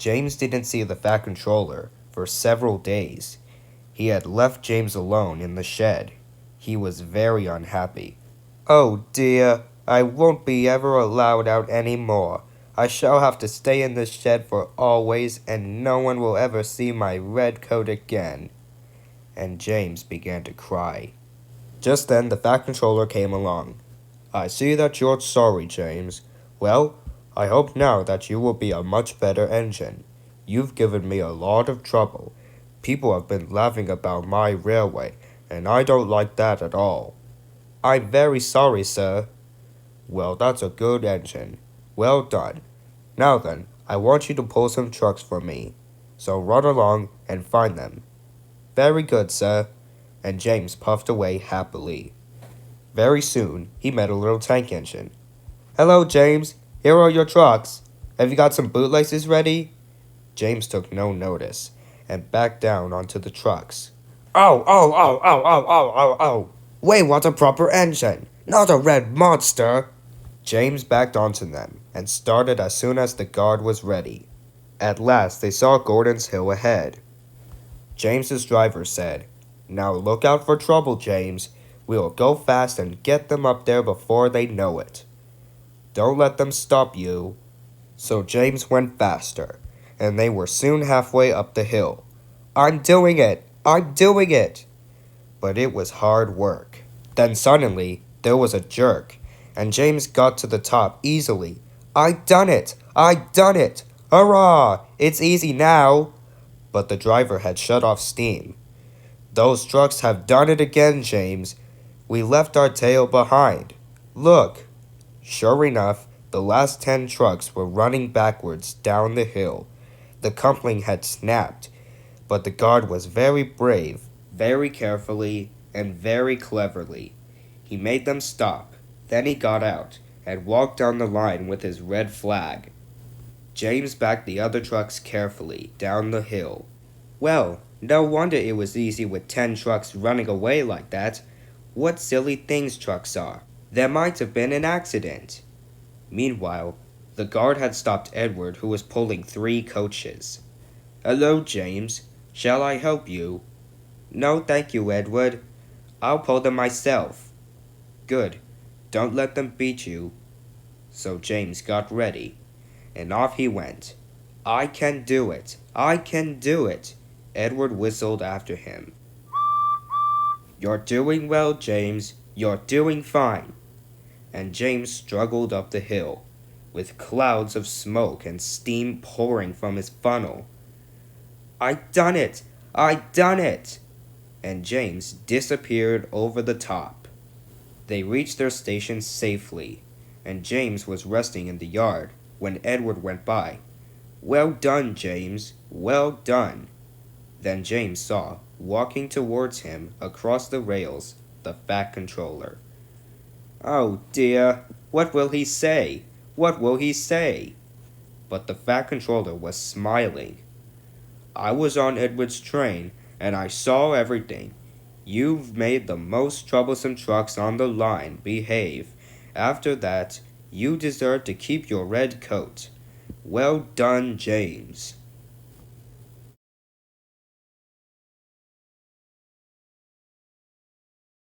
James didn't see the Fat Controller for several days. He had left James alone in the shed. He was very unhappy. Oh dear, I won't be ever allowed out any more. I shall have to stay in this shed for always, and no one will ever see my red coat again. And James began to cry. Just then the Fat Controller came along. I see that you're sorry, James. Well, I hope now that you will be a much better engine. You've given me a lot of trouble. People have been laughing about my railway, and I don't like that at all. I'm very sorry, sir. Well, that's a good engine. Well done. Now then, I want you to pull some trucks for me. So run along and find them. Very good, sir. And James puffed away happily. Very soon, he met a little tank engine. Hello, James. Here are your trucks. Have you got some bootlaces ready? James took no notice and backed down onto the trucks. Oh. We want a proper engine, not a red monster. James backed onto them and started as soon as the guard was ready. At last, they saw Gordon's Hill ahead. James's driver said, Now look out for trouble, James. We'll go fast and get them up there before they know it. Don't let them stop you. So James went faster, and they were soon halfway up the hill. I'm doing it! But it was hard work. Then suddenly, there was a jerk, and James got to the top easily. I done it! Hurrah! It's easy now! But the driver had shut off steam. Those trucks have done it again, James. We left our tail behind. Look! Sure enough, the last 10 trucks were running backwards down the hill. The coupling had snapped, but the guard was very brave, very carefully, and very cleverly. He made them stop. Then he got out and walked down the line with his red flag. James backed the other trucks carefully down the hill. Well, no wonder it was easy with 10 trucks running away like that. What silly things trucks are. There might have been an accident. Meanwhile, the guard had stopped Edward, who was pulling 3 coaches. Hello, James. Shall I help you? No, thank you, Edward. I'll pull them myself. Good. Don't let them beat you. So James got ready, and off he went. I can do it. Edward whistled after him. You're doing well, James. You're doing fine. And James struggled up the hill, with clouds of smoke and steam pouring from his funnel. I done it! And James disappeared over the top. They reached their station safely, and James was resting in the yard when Edward went by. Well done, James, well done. Then James saw, walking towards him across the rails, the Fat Controller. Oh dear, what will he say? But the Fat Controller was smiling. I was on Edward's train, and I saw everything. You've made the most troublesome trucks on the line behave. After that, you deserve to keep your red coat. Well done, James.